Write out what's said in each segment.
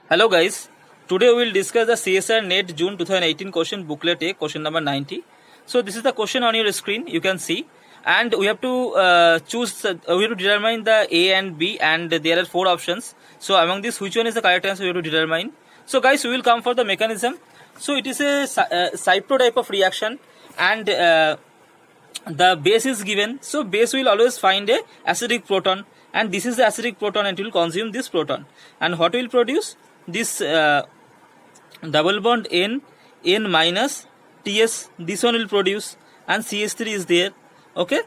Hello guys, today we will discuss the CSR NET June 2018 question booklet A, question number 90. So this is the question on your screen, you can see, and we have to we have to determine the A and B, and there are 4 options. So among these, which one is the correct answer we have to determine. So guys, we will come for the mechanism. So it is a Cypro type of reaction, and the base is given. So base will always find a acidic proton, and this is the acidic proton, and it will consume this proton, and what will produce this double bond N minus TS, this one will produce, and CH3 is there. Okay,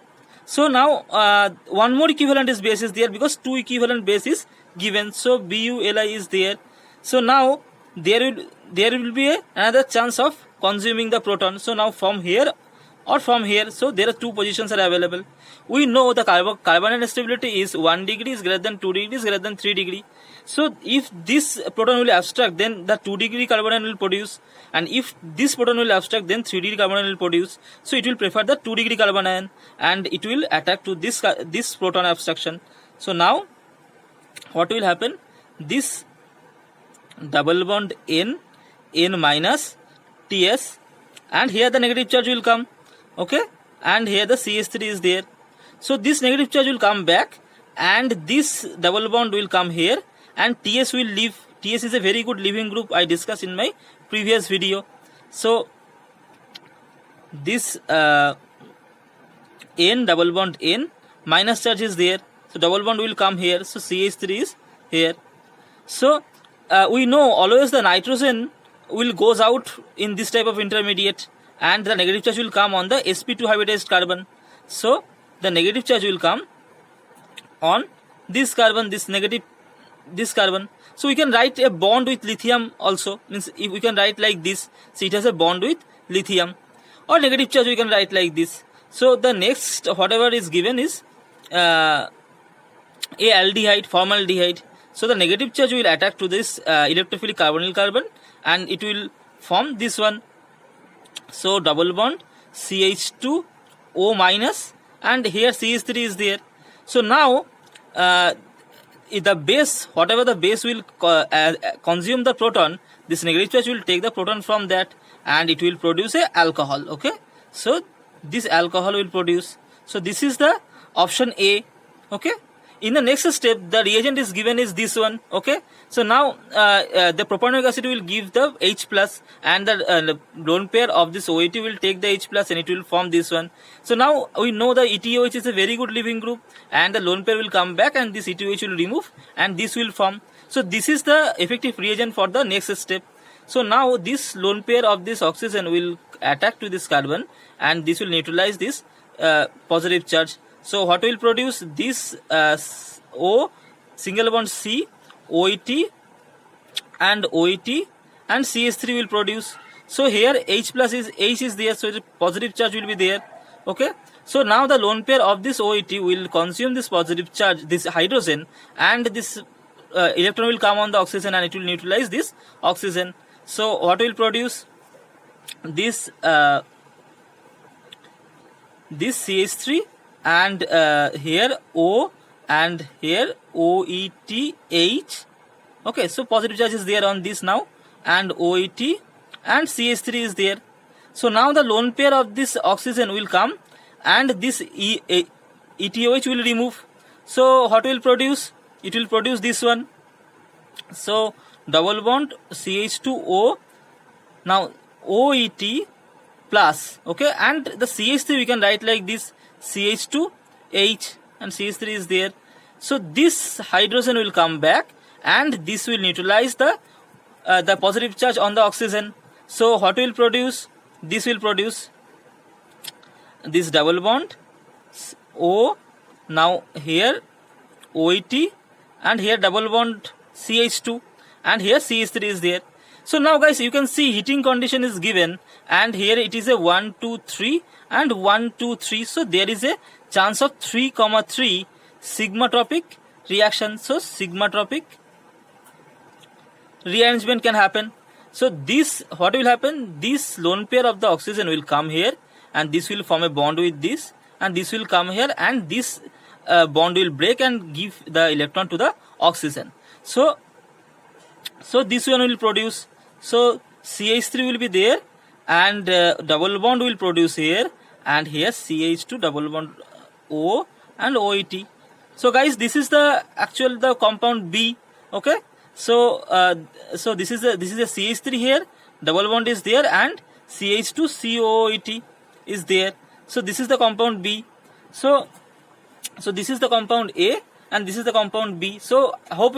so now one more equivalent is base is there, because 2 equivalent base is given. So BuLi is there. So now there will be another chance of consuming the proton. So now from here or from here, so there are 2 positions are available. We know the carbon stability is 1 degree is greater than 2 degree is greater than 3 degree. So if this proton will abstract, then the 2 degree carbon will produce, and if this proton will abstract, then 3 degree carbon will produce. So it will prefer the 2 degree carbon ion, and it will attack to this proton abstraction. So now what will happen? This double bond N minus TS, and here the negative charge will come. Okay, and here the CH3 is there. So this negative charge will come back, and this double bond will come here, and TS will leave. TS is a very good leaving group, I discussed in my previous video. So this N double bond N minus charge is there, so double bond will come here, so CH3 is here. So we know always the nitrogen will goes out in this type of intermediate, and the negative charge will come on the sp2 hybridized carbon. So the negative charge will come on this carbon, this carbon. So we can write a bond with lithium also, means if we can write like this, so it has a bond with lithium, or negative charge we can write like this. So the next whatever is given is a aldehyde, formaldehyde. So the negative charge will attack to this electrophilic carbonyl carbon, and it will form this one. So double bond CH2 O minus, and here CH3 is there. So now the base, whatever the base will consume the proton, this negative charge will take the proton from that, and it will produce a alcohol. Okay, so this alcohol will produce. So this is the option A. Okay, in the next step, the reagent is given is this one. Okay, so now the propanoic acid will give the H plus, and the lone pair of this OET will take the H plus, and it will form this one. So now we know the ETOH is a very good leaving group, and the lone pair will come back, and this ETOH will remove, and this will form. So this is the effective reagent for the next step. So now this lone pair of this oxygen will attack to this carbon, and this will neutralize this positive charge. So what will produce? This O single bond C, OET, and OET, and CH3 will produce. So here H plus is H is there, so the positive charge will be there. Okay, so now the lone pair of this OET will consume this positive charge, this hydrogen, and this electron will come on the oxygen, and it will neutralize this oxygen. So what will produce? This CH3, and here O, and here OETH. Okay, so positive charge is there on this now, and OET, and CH3 is there. So now the lone pair of this oxygen will come, and this ETOH will remove. So what will produce? It will produce this one. So double bond CH2O, now OET plus. Okay, and the CH3 we can write like this, CH2H, and CH3 is there. So this hydrogen will come back, and this will neutralize the positive charge on the oxygen. So what will produce? This will produce this double bond O, now here OET, and here double bond CH2, and here CH3 is there. So now guys, you can see heating condition is given, and here it is a 1 2 3 and 1 2 3. So there is a chance of 3,3 sigmatropic reaction. So sigmatropic rearrangement can happen. So this, what will happen? This lone pair of the oxygen will come here, and this will form a bond with this, and this will come here, and this bond will break and give the electron to the oxygen. So So this one will produce. So CH3 will be there, and double bond will produce here, and here CH2 double bond O and OET. So guys, this is the compound B. Okay. So so this is a CH3 here, double bond is there, and CH2 COOET is there. So this is the compound B. So this is the compound A, and this is the compound B. So hope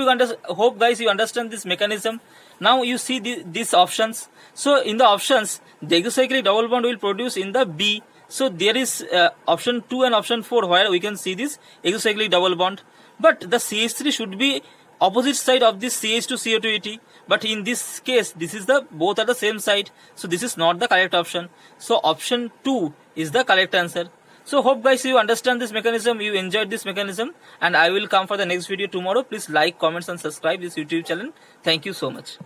guys you understand this mechanism. Now you see these options. So in the options, the exocyclic double bond will produce in the B. So there is option 2 and option 4 where we can see this exocyclic double bond. But the CH3 should be opposite side of this CH2 CO2 ET. But in this case, this is both are the same side. So this is not the correct option. So option 2 is the correct answer. So hope guys you understand this mechanism, you enjoyed this mechanism, and I will come for the next video tomorrow. Please like, comments and subscribe this YouTube channel. Thank you so much.